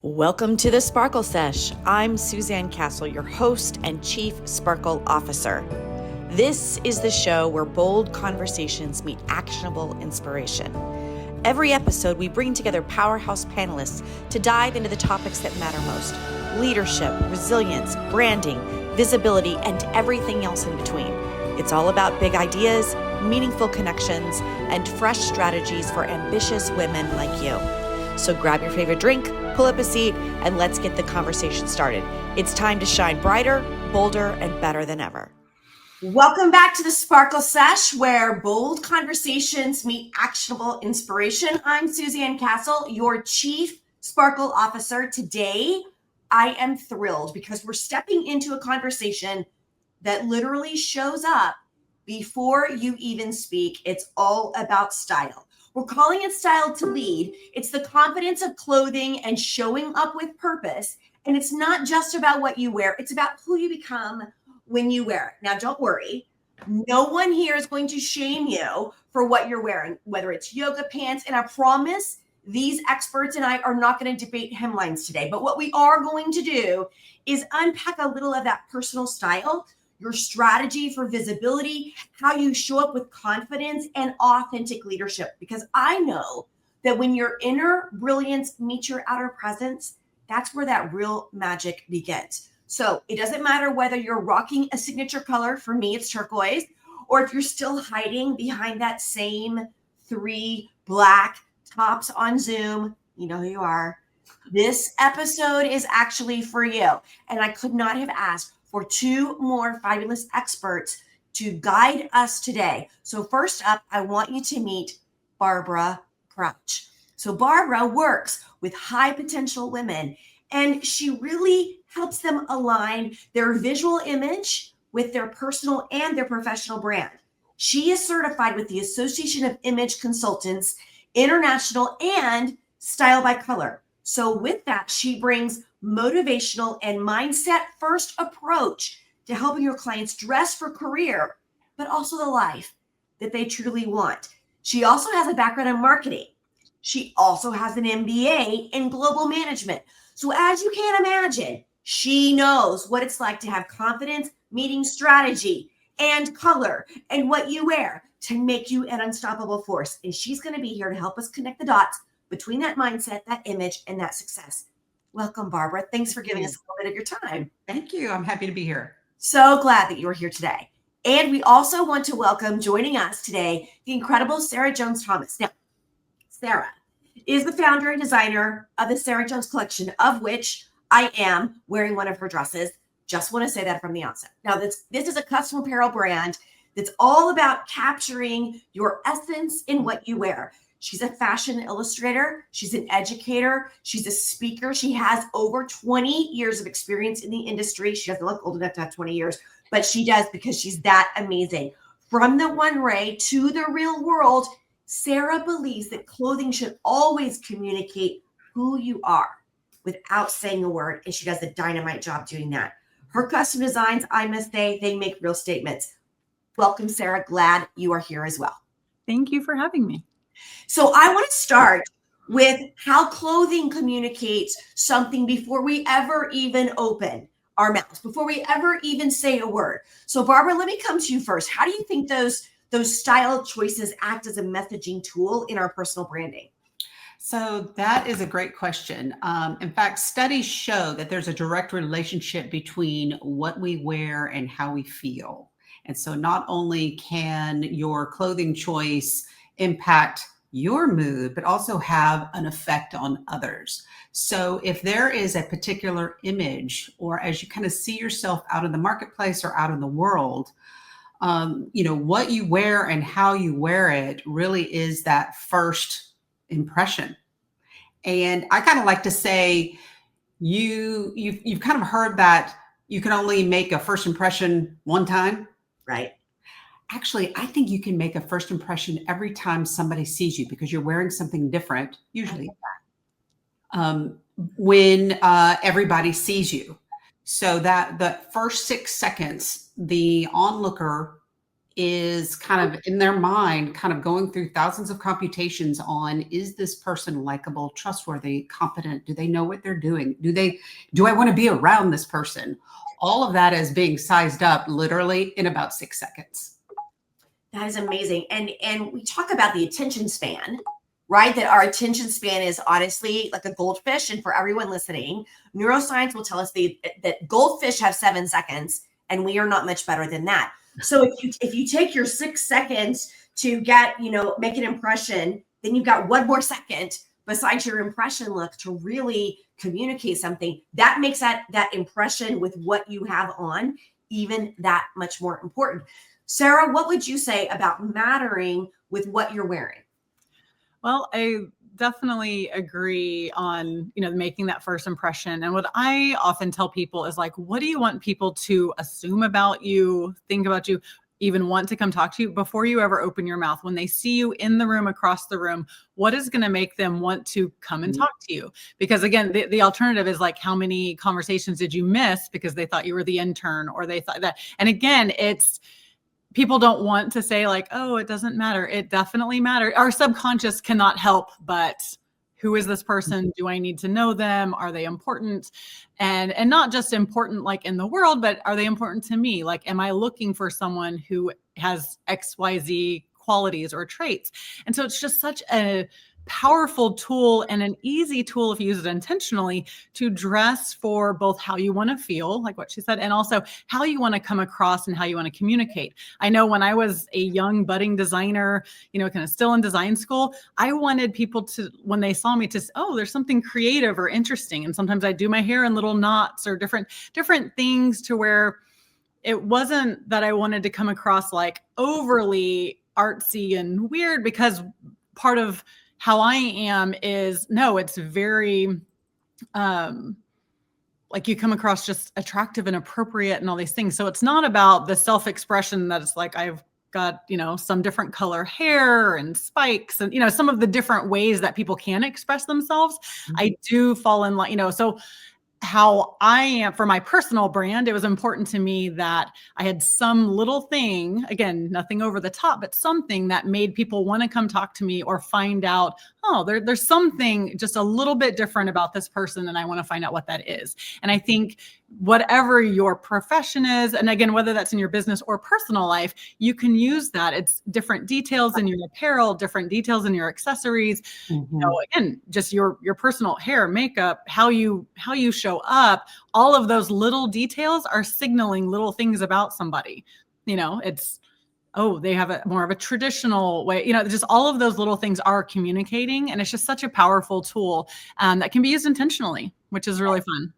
Welcome to the Sparkle Sesh. I'm Suzanne Castle, your host and Chief Sparkle Officer. This is the show where bold conversations meet actionable inspiration. Every episode, we bring together powerhouse panelists to dive into the topics that matter most: leadership, resilience, branding, visibility, and everything else in between. It's all about big ideas, meaningful connections, and fresh strategies for ambitious women like you. So grab your favorite drink, pull up a seat, and let's get the conversation started. It's time to shine brighter, bolder, and better than ever. Welcome back to the Sparkle Sesh, where bold conversations meet actionable inspiration. I'm Suzanne Castle, your Chief Sparkle Officer. Today, I am thrilled because we're stepping into a conversation that literally shows up before you even speak. It's all about style. We're calling it Style to Lead. It's the confidence of clothing and showing up with purpose. And it's not just about what you wear. It's about who you become when you wear it. Now, don't worry. No one here is going to shame you for what you're wearing, whether it's yoga pants. And I promise these experts and I are not going to debate hemlines today. But what we are going to do is unpack a little of that personal style, your strategy for visibility, how you show up with confidence and authentic leadership. Because I know that when your inner brilliance meets your outer presence, that's where that real magic begins. So it doesn't matter whether you're rocking a signature color, for me it's turquoise, or if you're still hiding behind that same 3 black tops on Zoom, you know who you are. This episode is actually for you. And I could not have asked for 2 more fabulous experts to guide us today. So first up, I want you to meet Barbara Crouch. So Barbara works with high potential women, and she really helps them align their visual image with their personal and their professional brand. She is certified with the Association of Image Consultants International and Style by Color. So with that, she brings motivational and mindset first approach to helping your clients dress for career, but also the life that they truly want. She also has a background in marketing. She also has an MBA in global management. So as you can imagine, she knows what it's like to have confidence, meeting strategy and color and what you wear to make you an unstoppable force. And she's going to be here to help us connect the dots between that mindset, that image, and that success. Welcome, Barbara. Thanks for giving us a little bit of your time. Thank you. I'm happy to be here. So glad that you are here today. And we also want to welcome, joining us today, the incredible Sarah Jones Thomas. Now, Sarah is the founder and designer of the Sarah Jones collection, of which I am wearing one of her dresses. Just want to say that from the outset. Now, this is a custom apparel brand that's all about capturing your essence in what you wear. She's a fashion illustrator. She's an educator. She's a speaker. She has over 20 years of experience in the industry. She doesn't look old enough to have 20 years, but she does because she's that amazing. From the one ray to the real world, Sarah believes that clothing should always communicate who you are without saying a word, and she does a dynamite job doing that. Her custom designs, I must say, they make real statements. Welcome, Sarah. Glad you are here as well. Thank you for having me. So I want to start with how clothing communicates something before we ever even open our mouths, before we ever even say a word. So Barbara, let me come to you first. How do you think those style choices act as a messaging tool in our personal branding? So that is a great question. In fact, studies show that there's a direct relationship between what we wear and how we feel. And so not only can your clothing choice impact your mood, but also have an effect on others. So if there is a particular image, or as you kind of see yourself out in the marketplace or out in the world, what you wear and how you wear it really is that first impression. And I kind of like to say, you've kind of heard that you can only make a first impression one time, right? Actually, I think you can make a first impression every time somebody sees you because you're wearing something different, usually, when everybody sees you. So that the first 6 seconds, the onlooker is kind of in their mind, kind of going through thousands of computations on, is this person likable, trustworthy, competent? Do they know what they're doing? Do I want to be around this person? All of that is being sized up literally in about 6 seconds. That is amazing. And we talk about the attention span, right? That our attention span is honestly like a goldfish. And for everyone listening, neuroscience will tell us that goldfish have 7 seconds, and we are not much better than that. So if you take your 6 seconds to get, make an impression, then you've got 1 more second besides your impression look to really communicate something. That makes that impression with what you have on even that much more important. Sarah, what would you say about mattering with what you're wearing? Well, I definitely agree on, making that first impression. And what I often tell people is like, what do you want people to assume about you, think about you, even want to come talk to you before you ever open your mouth? When they see you in the room, across the room, what is going to make them want to come and talk to you? Because again, the alternative is like, how many conversations did you miss because they thought you were the intern, or they thought that? And again, people don't want to say like, oh, it doesn't matter. It definitely matters. Our subconscious cannot help but, who is this person? Do I need to know them? Are they important? And not just important like in the world, but are they important to me? Like, am I looking for someone who has XYZ qualities or traits? And so it's just such a powerful tool, and an easy tool if you use it intentionally, to dress for both how you want to feel, like what she said, and also how you want to come across and how you want to communicate. I know when I was a young budding designer, kind of still in design school, I wanted people to, when they saw me, to, oh, there's something creative or interesting. And sometimes I do my hair in little knots or different things, to where it wasn't that I wanted to come across like overly artsy and weird, because part of how I am is, no, it's very, like you come across just attractive and appropriate and all these things. So it's not about the self-expression that it's like, I've got, some different color hair and spikes and, some of the different ways that people can express themselves. Mm-hmm. I do fall in line, so how I am for my personal brand, it was important to me that I had some little thing, again, nothing over the top, but something that made people want to come talk to me or find out, oh, there's something just a little bit different about this person, and I want to find out what that is. And I think whatever your profession is, and again, whether that's in your business or personal life, you can use that. It's different details in your apparel, different details in your accessories. Mm-hmm. Again, just your personal hair, makeup, how you show up. All of those little details are signaling little things about somebody. It's, oh, they have more of a traditional way, just all of those little things are communicating. And it's just such a powerful tool that can be used intentionally, which is really fun.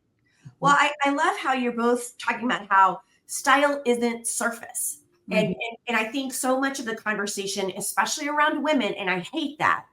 Well, I love how you're both talking about how style isn't surface. Mm-hmm. And I think so much of the conversation, especially around women, and I hate that,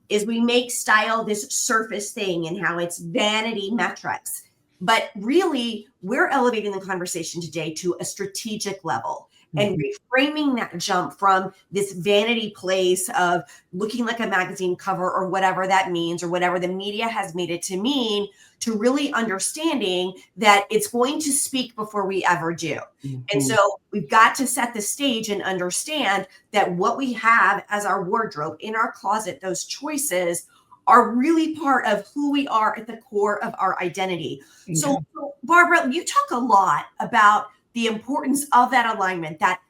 is we make style this surface thing and how it's vanity metrics. But really, we're elevating the conversation today to a strategic level. And reframing that jump from this vanity place of looking like a magazine cover or whatever that means, or whatever the media has made it to mean, to really understanding that it's going to speak before we ever do. Mm-hmm. And so we've got to set the stage and understand that what we have as our wardrobe in our closet, those choices, are really part of who we are at the core of our identity. Mm-hmm. So Barbara, you talk a lot about the importance of that alignment, that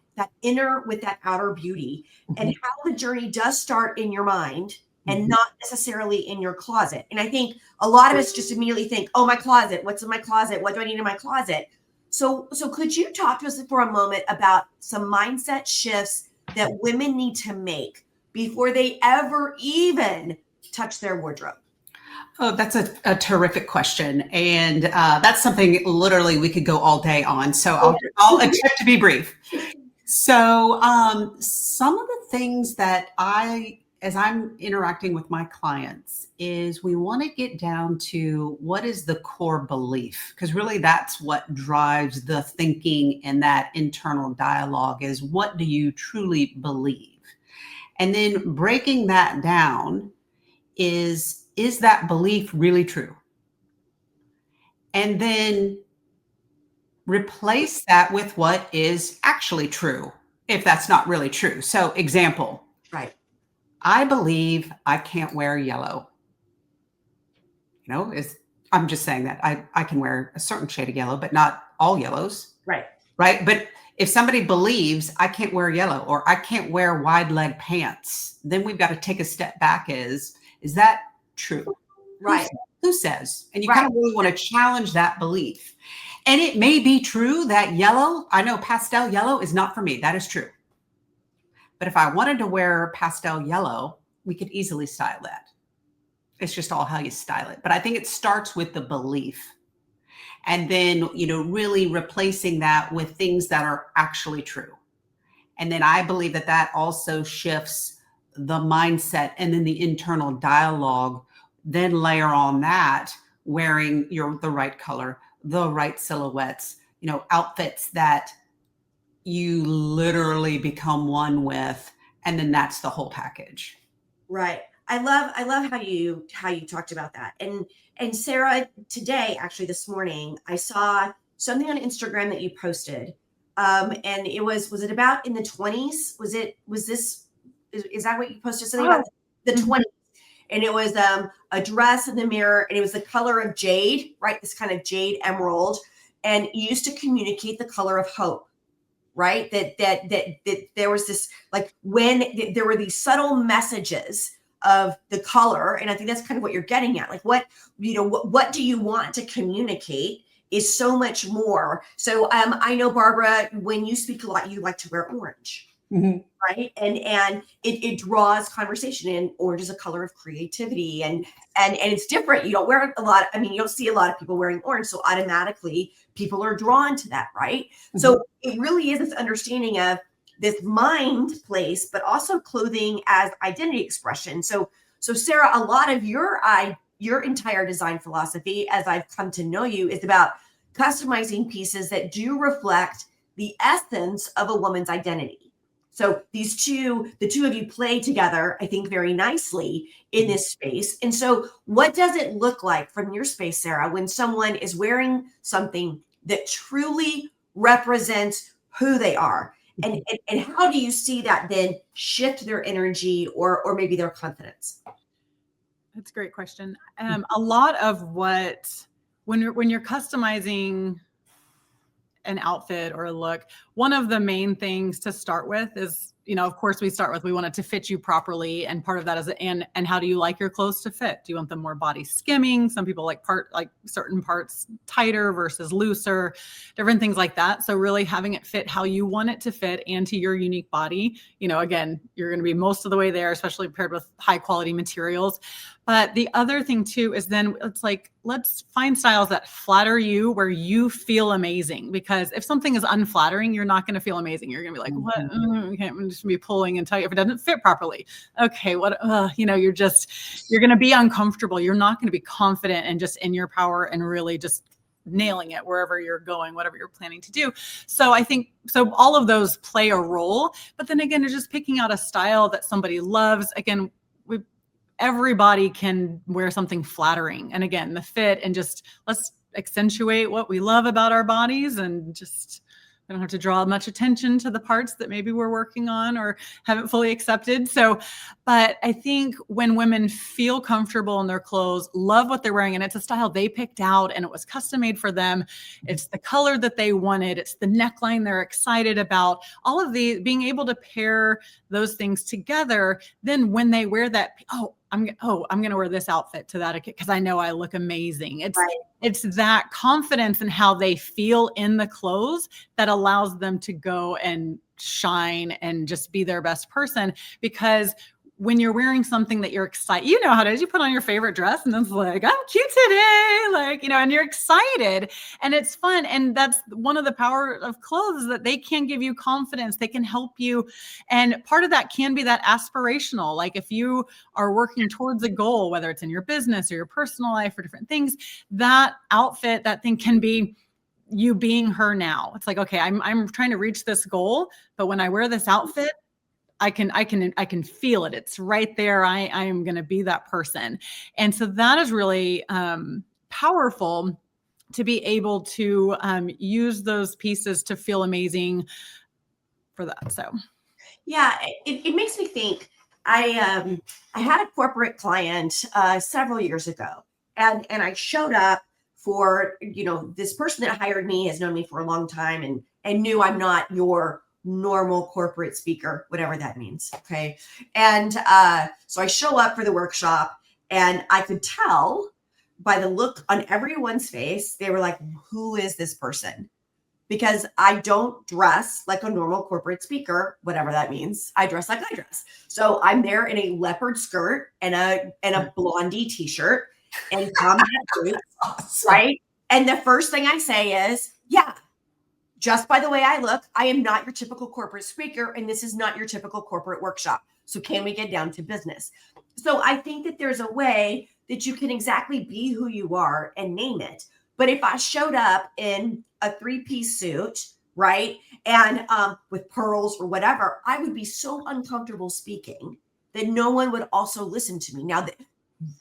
inner with that outer beauty, mm-hmm. and how the journey does start in your mind and mm-hmm. not necessarily in your closet. And I think a lot of us just immediately think, oh, my closet, what's in my closet? What do I need in my closet? So could you talk to us for a moment about some mindset shifts that women need to make before they ever even touch their wardrobe? Oh, that's a terrific question. And that's something literally we could go all day on. So I'll attempt to be brief. So some of the things that as I'm interacting with my clients, is we want to get down to what is the core belief, because really that's what drives the thinking and that internal dialogue, is what do you truly believe? And then breaking that down is that belief really true? And then replace that with what is actually true. if that's not really true. So example, Right. I believe I can't wear yellow. I'm just saying that I can wear a certain shade of yellow, but not all yellows. Right. Right. But if somebody believes I can't wear yellow or I can't wear wide leg pants, then we've got to take a step back. Is that true? Right. Who says? And you Right. kind of really want to challenge that belief. And it may be true that yellow, I know pastel yellow is not for me. That is true. But if I wanted to wear pastel yellow, we could easily style that. It's just all how you style it. But I think it starts with the belief. And then, really replacing that with things that are actually true. And then I believe that that also shifts the mindset and then the internal dialogue. Then layer on that, wearing the right color, the right silhouettes, outfits that you literally become one with. And then that's the whole package. Right. I love how you talked about that. And Sarah, today, actually this morning, I saw something on Instagram that you posted. And it was it about in the 20s? Is that what you posted? Something about the 20s. And it was a dress in the mirror, and it was the color of jade, right? This kind of jade emerald, and used to communicate the color of hope. Right. That there was this, like, when there were these subtle messages of the color. And I think that's kind of what you're getting at. Like, what do you want to communicate is so much more. So I know, Barbara, when you speak a lot, you like to wear orange. Mm-hmm. Right. And it draws conversation, and orange is a color of creativity, and it's different. You don't wear a lot. I mean, you don't see a lot of people wearing orange. So automatically people are drawn to that. Right. Mm-hmm. So it really is this understanding of this mind place, but also clothing as identity expression. So Sarah, a lot of your entire design philosophy, as I've come to know you, is about customizing pieces that do reflect the essence of a woman's identity. So the two of you play together, I think, very nicely in this space. And so what does it look like from your space, Sarah, when someone is wearing something that truly represents who they are? And how do you see that then shift their energy or maybe their confidence? That's a great question. A lot of when you're customizing an outfit or a look, one of the main things to start with is, of course, we want it to fit you properly. And part of that is, and how do you like your clothes to fit? Do you want them more body skimming? Some people like certain parts tighter versus looser, different things like that. So really having it fit how you want it to fit and to your unique body. Again, you're going to be most of the way there, especially paired with high quality materials. But the other thing too is then it's like, let's find styles that flatter you where you feel amazing. Because if something is unflattering, you're not going to feel amazing. You're going to be like, what? I'm just going to be pulling and tight if it doesn't fit properly. Okay, what? You're going to be uncomfortable. You're not going to be confident and just in your power and really just nailing it wherever you're going, whatever you're planning to do. So I think, all of those play a role. But then again, it's just picking out a style that somebody loves. Again, everybody can wear something flattering. And again, the fit, and just let's accentuate what we love about our bodies, and just, we don't have to draw much attention to the parts that maybe we're working on or haven't fully accepted. But I think when women feel comfortable in their clothes, love what they're wearing, and it's a style they picked out and it was custom made for them. It's the color that they wanted. It's the neckline they're excited about. All of these, being able to pair those things together. Then when they wear that, I'm going to wear this outfit to that because I know I look amazing. It's that confidence in how they feel in the clothes that allows them to go and shine and just be their best person. Because when you're wearing something that you're excited, how it is, you put on your favorite dress and it's like, I'm cute today, and you're excited and it's fun. And that's one of the power of clothes, that they can give you confidence. They can help you. And part of that can be that aspirational. Like if you are working towards a goal, whether it's in your business or your personal life or different things, that outfit, that thing can be you being her now. It's like, okay, I'm trying to reach this goal, but when I wear this outfit, I can feel it. It's right there. I am going to be that person. And so that is really powerful, to be able to use those pieces to feel amazing for that. So Yeah, it makes me think. I had a corporate client several years ago, and I showed up for, this person that hired me has known me for a long time, and knew I'm not your normal corporate speaker, whatever that means. Okay, and so I show up for the workshop, and I could tell by the look on everyone's face, they were like, "Who is this person?" Because I don't dress like a normal corporate speaker, whatever that means. I dress like I dress. So I'm there in a leopard skirt and a blondie t-shirt and combat boots, right? And the first thing I say is, yeah, just by the way I look, I am not your typical corporate speaker, and this is not your typical corporate workshop. So can we get down to business? So I think that there's a way that you can exactly be who you are and name it. But if I showed up in a three-piece suit, right, and with pearls or whatever, I would be so uncomfortable speaking that no one would also listen to me. Now,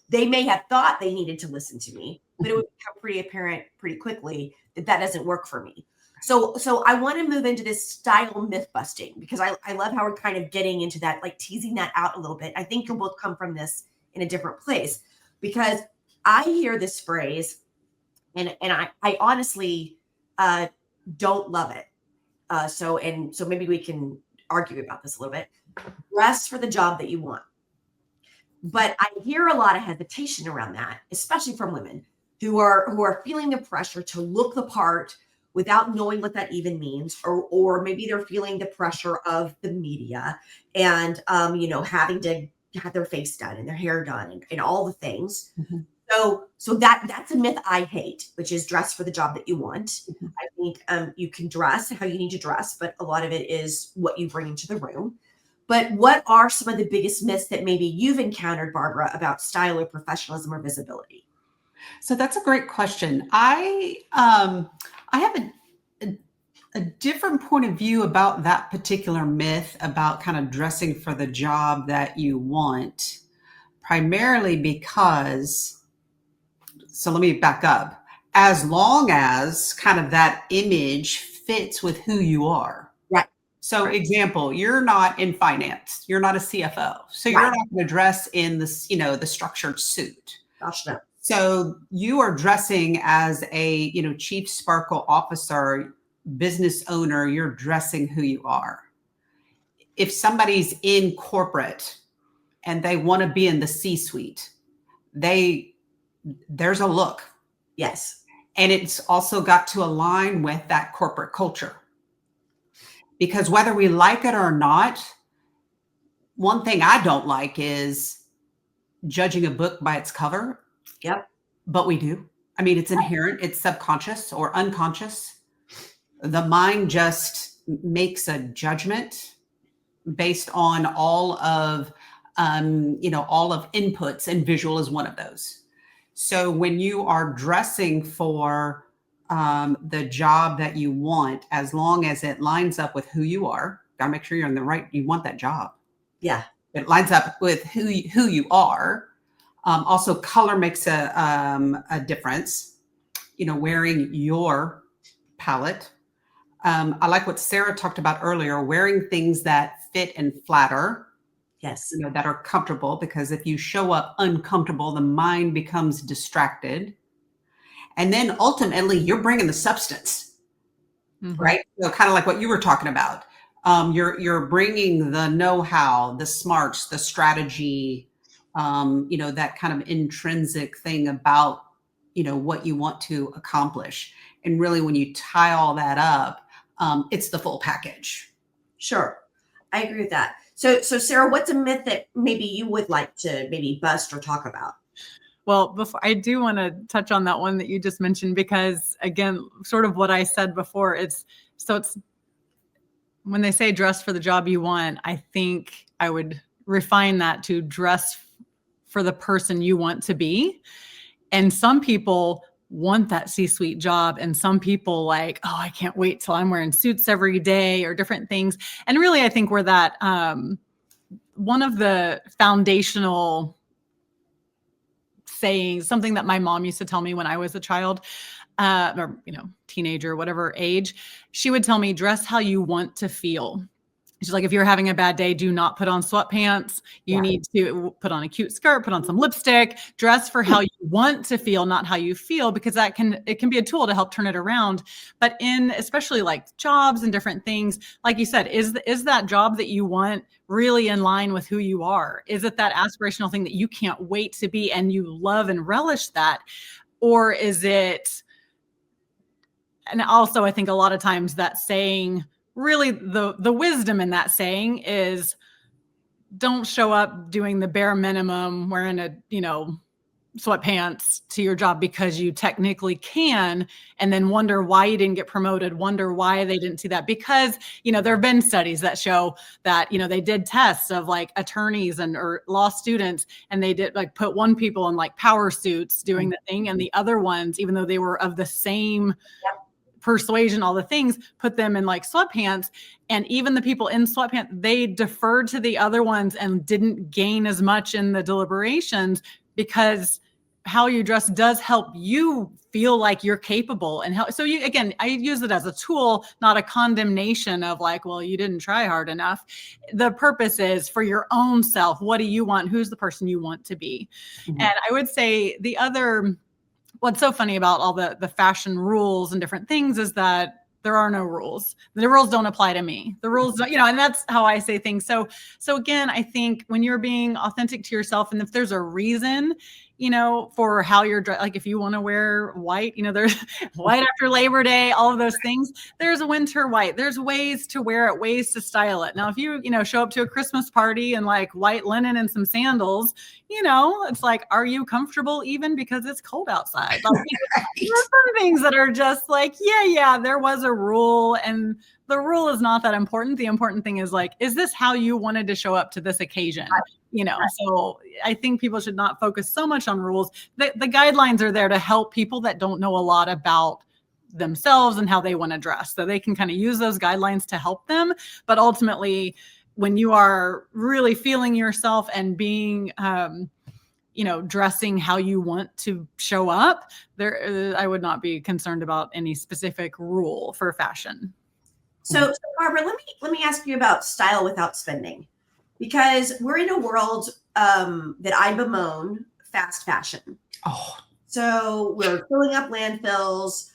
they may have thought they needed to listen to me, but it would become pretty apparent pretty quickly that doesn't work for me. So I want to move into this style myth busting, because I love how we're kind of getting into that, like teasing that out a little bit. I think you'll both come from this in a different place, because I hear this phrase and I honestly don't love it. So maybe we can argue about this a little bit. Dress for the job that you want. But I hear a lot of hesitation around that, especially from women who are feeling the pressure to look the part without knowing what that even means, or maybe they're feeling the pressure of the media and having to have their face done and their hair done and all the things. Mm-hmm. So that's a myth I hate, which is dress for the job that you want. Mm-hmm. I think you can dress how you need to dress, but a lot of it is what you bring into the room. But what are some of the biggest myths that maybe you've encountered, Barbara, about style or professionalism or visibility? So that's a great question. I have a different point of view about that particular myth about kind of dressing for the job that you want, primarily because, so let me back up, as long as kind of that image fits with who you are. Right. So example, you're not in finance, you're not a CFO. So you're not going to dress in this, the structured suit. Gosh, no. So you are dressing as a, chief Sparkle officer, business owner, you're dressing who you are. If somebody's in corporate and they want to be in the C-suite, there's a look. Yes. And it's also got to align with that corporate culture. Because whether we like it or not, one thing I don't like is judging a book by its cover. Yep. But we do. I mean, it's inherent, it's subconscious or unconscious. The mind just makes a judgment based on all of inputs, and visual is one of those. So when you are dressing for the job that you want, as long as it lines up with who you are, gotta make sure you're in the right, you want that job. Yeah. It lines up with who you are. Also, color makes a difference, wearing your palette. I like what Sarah talked about earlier, wearing things that fit and flatter. Yes. That are comfortable, because if you show up uncomfortable, the mind becomes distracted. And then ultimately you're bringing the substance, mm-hmm. right? So kind of like what you were talking about. You're bringing the know-how, the smarts, the strategy, that kind of intrinsic thing about, what you want to accomplish. And really, when you tie all that up, it's the full package. Sure. I agree with that. So Sarah, what's a myth that maybe you would like to maybe bust or talk about? Well, before I do want to touch on that one that you just mentioned, because again, sort of what I said before, it's when they say dress for the job you want, I think I would refine that to dress for the person you want to be. And some people want that C-suite job, and some people like, oh, I can't wait till I'm wearing suits every day or different things. And really, I think we're that one of the foundational sayings, something that my mom used to tell me when I was a child, or teenager, whatever age, she would tell me, dress how you want to feel. She's like, if you're having a bad day, do not put on sweatpants. You need to put on a cute skirt, put on some lipstick, dress for how you want to feel, not how you feel, because it can be a tool to help turn it around. But in especially like jobs and different things, like you said, is that job that you want really in line with who you are? Is it that aspirational thing that you can't wait to be and you love and relish that? Or is it, and also I think a lot of times that saying, really the wisdom in that saying is, don't show up doing the bare minimum, wearing a, sweatpants to your job because you technically can, and then wonder why you didn't get promoted, wonder why they didn't see that. Because, there have been studies that show that, they did tests of like attorneys or law students, and they did like put one people in like power suits doing the thing, and the other ones, even though they were of the same persuasion, all the things, put them in like sweatpants. And even the people in sweatpants, they deferred to the other ones and didn't gain as much in the deliberations, because how you dress does help you feel like you're capable and help. So again, I use it as a tool, not a condemnation of like, well, you didn't try hard enough. The purpose is for your own self. What do you want? Who's the person you want to be? Mm-hmm. And I would say what's so funny about all the fashion rules and different things is that there are no rules. The rules don't apply to me. The rules don't, and that's how I say things. So again, I think when you're being authentic to yourself, and if there's a reason, for how you're dressed, like if you want to wear white, there's white after Labor Day, all of those things, there's a winter white, there's ways to wear it, ways to style it. Now, if you, show up to a Christmas party in like white linen and some sandals, it's like, are you comfortable even because it's cold outside? Like, there are some things that are just like, yeah, there was a rule, and the rule is not that important. The important thing is like, is this how you wanted to show up to this occasion? So I think people should not focus so much on rules. The guidelines are there to help people that don't know a lot about themselves and how they want to dress. So they can kind of use those guidelines to help them. But ultimately, when you are really feeling yourself and being, dressing how you want to show up, I would not be concerned about any specific rule for fashion. So Barbara, let me ask you about style without spending, because we're in a world that I bemoan, fast fashion. Oh, so we're filling up landfills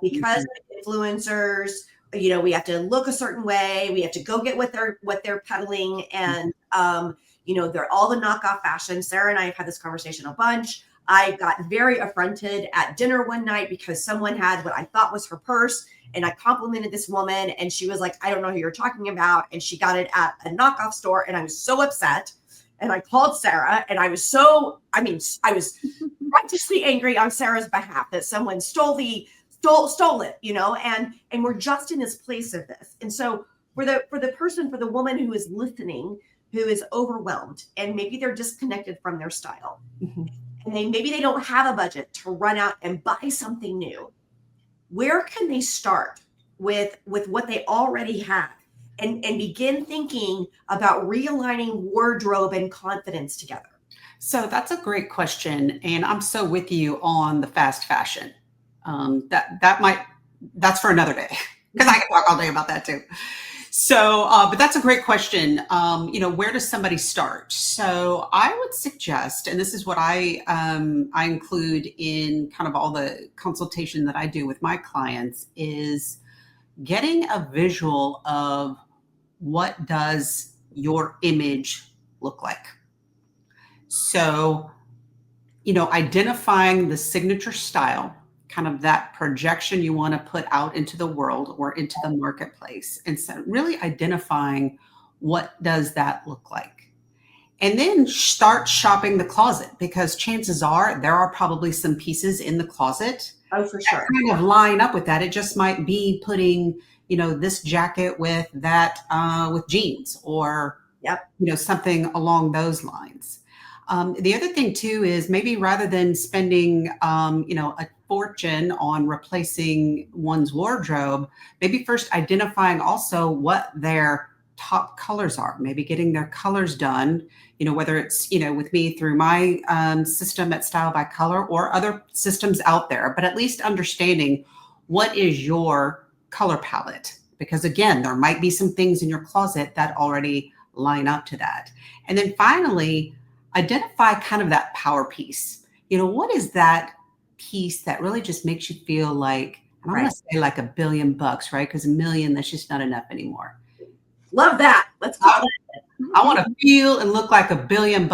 because of influencers. We have to look a certain way. We have to go get what they're peddling, and they're all the knockoff fashion. Sarah and I have had this conversation a bunch. I got very affronted at dinner one night because someone had what I thought was her purse, and I complimented this woman, and she was like, I don't know who you're talking about. And she got it at a knockoff store, and I was so upset. And I called Sarah, and I was righteously angry on Sarah's behalf that someone stole it, and we're just in this place of this. And so for the woman who is listening, who is overwhelmed, and maybe they're disconnected from their style, and maybe they don't have a budget to run out and buy something new, where can they start with what they already have and begin thinking about realigning wardrobe and confidence together? So that's a great question. And I'm so with you on the fast fashion. That's for another day, because I can talk all day about that too. So, but that's a great question. Where does somebody start? So I would suggest, and this is what I include in kind of all the consultation that I do with my clients, is getting a visual of what does your image look like. So, identifying the signature style, kind of that projection you want to put out into the world or into the marketplace. And so really identifying what does that look like. And then start shopping the closet, because chances are there are probably some pieces in the closet. Oh, for sure. That kind of line up with that. It just might be putting, this jacket with that, with jeans, or, something along those lines. The other thing too is maybe rather than spending, a fortune on replacing one's wardrobe, maybe first identifying also what their top colors are, maybe getting their colors done, whether it's, with me through my system at Style by Color or other systems out there, but at least understanding what is your color palette, because again, there might be some things in your closet that already line up to that. And then finally, identify kind of that power piece. What is that piece that really just makes you feel like, and I'm going to say like $1 billion, right? Because $1 million, that's just not enough anymore. Love that. Let's call it. I want to feel and look like $1 billion.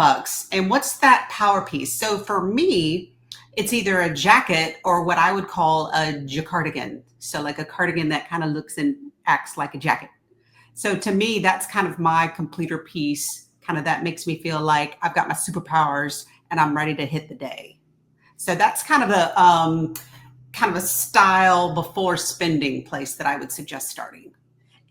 And what's that power piece? So for me, it's either a jacket or what I would call a jaccardigan. So like a cardigan that kind of looks and acts like a jacket. So to me, that's kind of my completer piece, kind of that makes me feel like I've got my superpowers and I'm ready to hit the day. So that's kind of a style before spending place that I would suggest starting.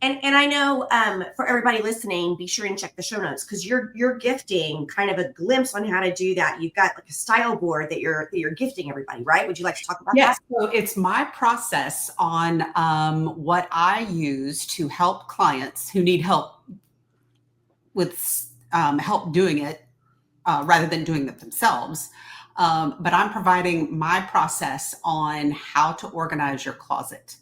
And I know for everybody listening, be sure and check the show notes, because you're gifting kind of a glimpse on how to do that. You've got like a style board that you're gifting everybody, right? Would you like to talk about that? Yes. So it's my process on what I use to help clients who need help with help doing it rather than doing it themselves. But I'm providing my process on how to organize your closet,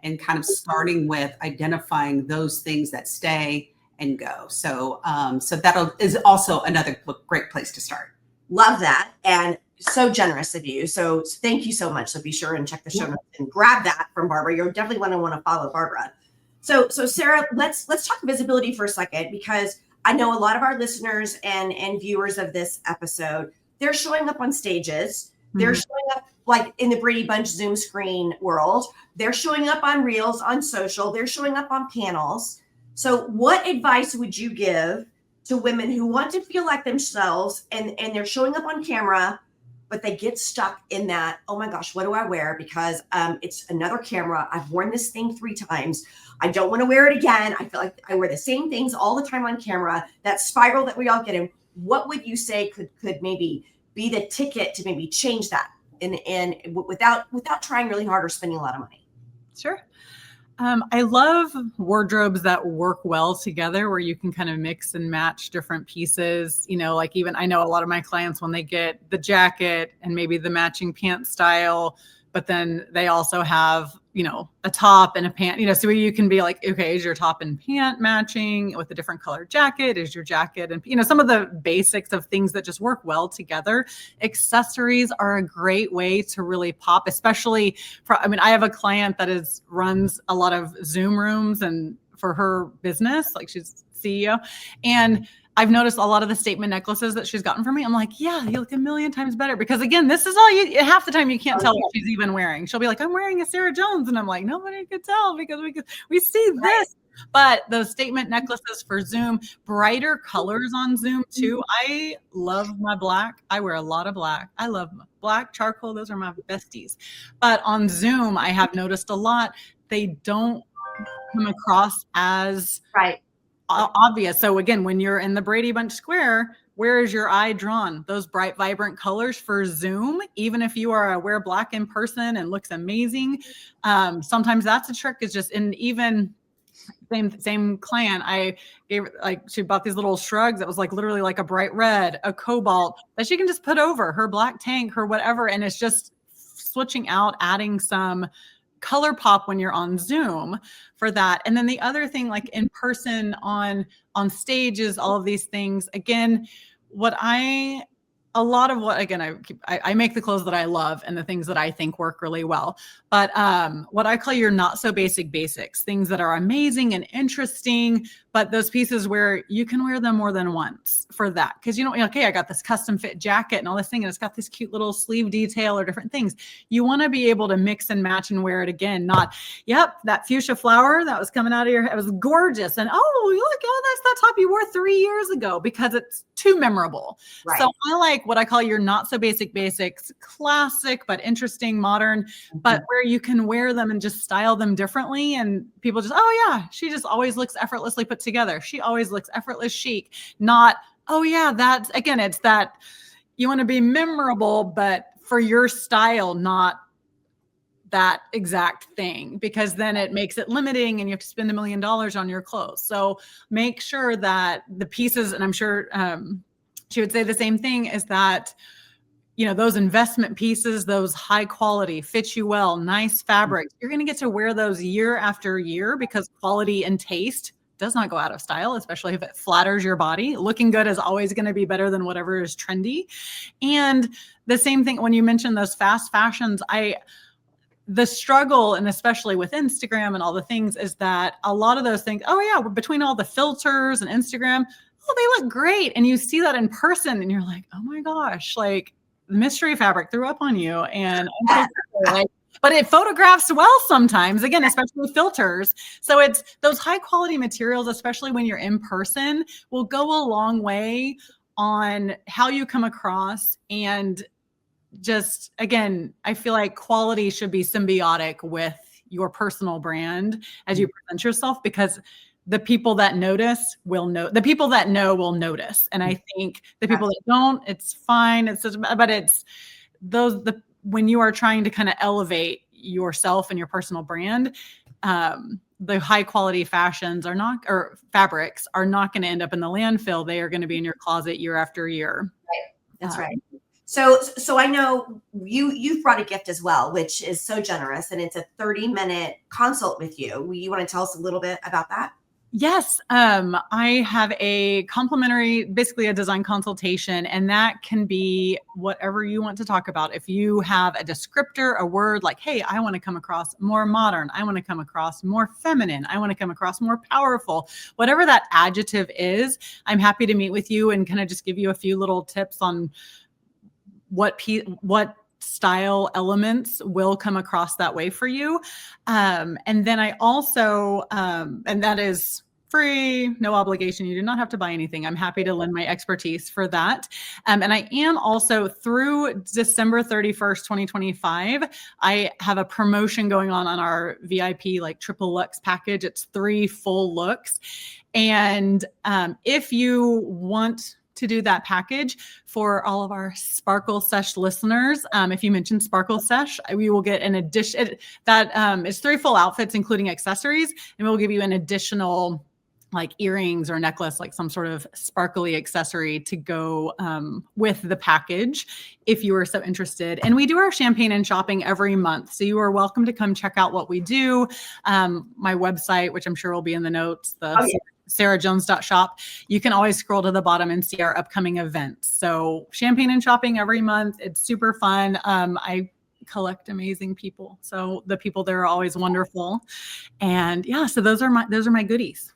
and kind of starting with identifying those things that stay and go. So that is also another great place to start. Love that. And so generous of you. So thank you so much. So be sure and check the show notes and grab that from Barbara. You're definitely going to want to follow Barbara. So Sarah, let's talk visibility for a second, because I know a lot of our listeners and viewers of this episode, they're showing up on stages. They're showing up like in the Brady Bunch Zoom screen world. They're showing up on Reels, on social. They're showing up on panels. So what advice would you give to women who want to feel like themselves and they're showing up on camera, but they get stuck in that, oh my gosh, what do I wear? Because it's another camera. I've worn this thing 3 times. I don't want to wear it again. I feel like I wear the same things all the time on camera. That spiral that we all get in. What would you say could maybe be the ticket to maybe change that and without trying really hard or spending a lot of money? Sure. I love wardrobes that work well together, where you can kind of mix and match different pieces. Like even I know a lot of my clients, when they get the jacket and maybe the matching pant style, but then they also have, a top and a pant, so you can be like, okay, is your top and pant matching with a different color jacket? Is your jacket? And, some of the basics of things that just work well together. Accessories are a great way to really pop, especially I have a client that runs a lot of Zoom rooms and for her business, like she's CEO. And I've noticed a lot of the statement necklaces that she's gotten from me. I'm like, yeah, you look 1,000,000 times better, because again, this is all half the time you can't tell what she's even wearing. She'll be like, I'm wearing a Sarah Jones. And I'm like, nobody could tell because we see this. But those statement necklaces for Zoom, brighter colors on Zoom too. I love my black. I wear a lot of black. I love black, charcoal. Those are my besties. But on Zoom, I have noticed a lot. They don't come across as obvious. So again, when you're in the Brady Bunch square, where is your eye drawn? Those bright, vibrant colors for Zoom, even if you are wear black in person and looks amazing. Sometimes that's a trick, is just, and even same client, I gave, she bought these little shrugs that was like literally like a bright red, a cobalt, that she can just put over her black tank, her whatever. And it's just switching out, adding some color pop when you're on Zoom for that. And then the other thing, like in person, on stages, all of these things, again, a lot of what, again, I make the clothes that I love and the things that I think work really well. But what I call your not so basic basics, things that are amazing and interesting, but those pieces where you can wear them more than once for that. Because okay, I got this custom fit jacket and all this thing, and it's got this cute little sleeve detail or different things. You want to be able to mix and match and wear it again. Not, yep, that fuchsia flower that was coming out of your head, it was gorgeous. And that's that top you wore 3 years ago, because it's too memorable. Right. So I like what I call your not so basic basics, classic, but interesting, modern, but where you can wear them and just style them differently. And people just, oh yeah, she just always looks effortlessly put together. She always looks effortless chic. Not, oh yeah, that's, again, it's that you want to be memorable, but for your style, not that exact thing, because then it makes it limiting and you have to spend $1 million on your clothes. So make sure that the pieces, and I'm sure she would say the same thing, is that those investment pieces, those high quality, fit you well, nice fabrics, you're going to get to wear those year after year because quality and taste does not go out of style, especially if it flatters your body. Looking good is always going to be better than whatever is trendy. And the same thing when you mentioned those fast fashions, the struggle, and especially with Instagram and all the things, is that a lot of those things, oh yeah, between all the filters and Instagram, oh, they look great. And you see that in person and you're like, oh my gosh, like mystery fabric threw up on you. And I'm so sorry. But it photographs well sometimes, again, especially with filters. So it's those high quality materials, especially when you're in person, will go a long way on how you come across. And just, again, I feel like quality should be symbiotic with your personal brand as you present yourself, because the people that notice will know, the people that know will notice. And I think the people that don't, it's fine. It's just, but it's when you are trying to kind of elevate yourself and your personal brand, the high quality fabrics are not going to end up in the landfill. They are going to be in your closet year after year. Right. That's right. So I know you've brought a gift as well, which is so generous, and it's a 30-minute consult with you. You want to tell us a little bit about that? Yes. I have a complimentary, basically a design consultation, and that can be whatever you want to talk about. If you have a descriptor, a word like, hey, I want to come across more modern. I want to come across more feminine. I want to come across more powerful. Whatever that adjective is, I'm happy to meet with you and kind of just give you a few little tips on what style elements will come across that way for you. And then I also, and that is free, no obligation. You do not have to buy anything. I'm happy to lend my expertise for that. And I am also, through December 31st, 2025, I have a promotion going on our VIP, like triple luxe package. It's 3 full looks. And if you want to do that package for all of our Sparkle Sesh listeners, if you mention Sparkle Sesh, we will get an addition that is 3 full outfits, including accessories, and we'll give you an additional like earrings or necklace, like some sort of sparkly accessory to go with the package if you are so interested. And we do our champagne and shopping every month. So you are welcome to come check out what we do. My website, which I'm sure will be in the notes, sarahjones.shop. You can always scroll to the bottom and see our upcoming events. So champagne and shopping every month. It's super fun. I collect amazing people. So the people there are always wonderful. And yeah, so those are my goodies.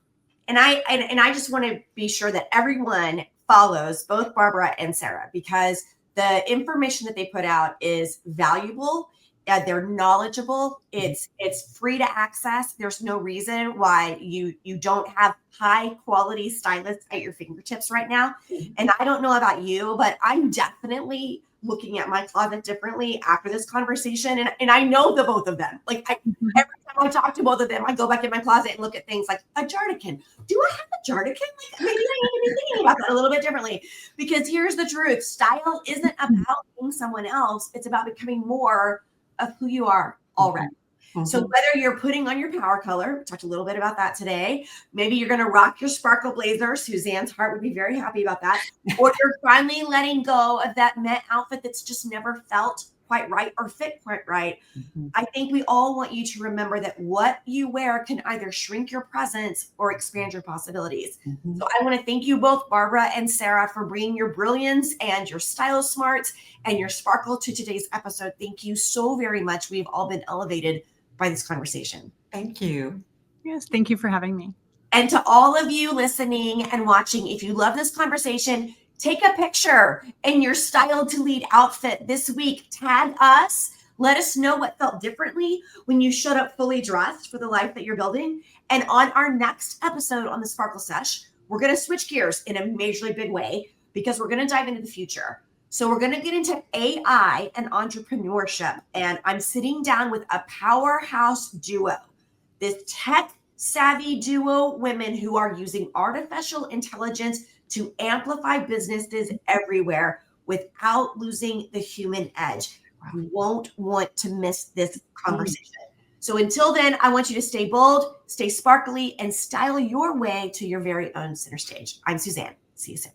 And I just want to be sure that everyone follows both Barbara and Sarah, because the information that they put out is valuable. They're knowledgeable. It's free to access. There's no reason why you don't have high quality stylists at your fingertips right now. And I don't know about you, but I'm definitely looking at my closet differently after this conversation. And I know the both of them. Like every time I talk to both of them, I go back in my closet and look at things like a jardican. Do I have a jardican? Like maybe I need to be thinking about that a little bit differently, because here's the truth. Style isn't about being someone else. It's about becoming more of who you are already. Mm-hmm. So whether you're putting on your power color, we talked a little bit about that today. Maybe you're going to rock your sparkle blazer. Suzanne's heart would be very happy about that. Or you're finally letting go of that Met outfit that's just never felt quite right or fit quite right. Mm-hmm. I think we all want you to remember that what you wear can either shrink your presence or expand your possibilities. Mm-hmm. So I want to thank you both, Barbara and Sarah, for bringing your brilliance and your style smarts and your sparkle to today's episode. Thank you so very much. We've all been elevated by this conversation. Thank you. Yes, thank you for having me. And to all of you listening and watching, if you love this conversation, take a picture in your style to lead outfit this week. Tag us. Let us know what felt differently when you showed up fully dressed for the life that you're building. And on our next episode on the Sparkle Sesh, we're going to switch gears in a majorly big way, because we're going to dive into the future. So we're going to get into AI and entrepreneurship. And I'm sitting down with a powerhouse duo, this tech savvy duo, women who are using artificial intelligence to amplify businesses everywhere without losing the human edge. You won't want to miss this conversation. So until then, I want you to stay bold, stay sparkly, and style your way to your very own center stage. I'm Suzanne. See you soon.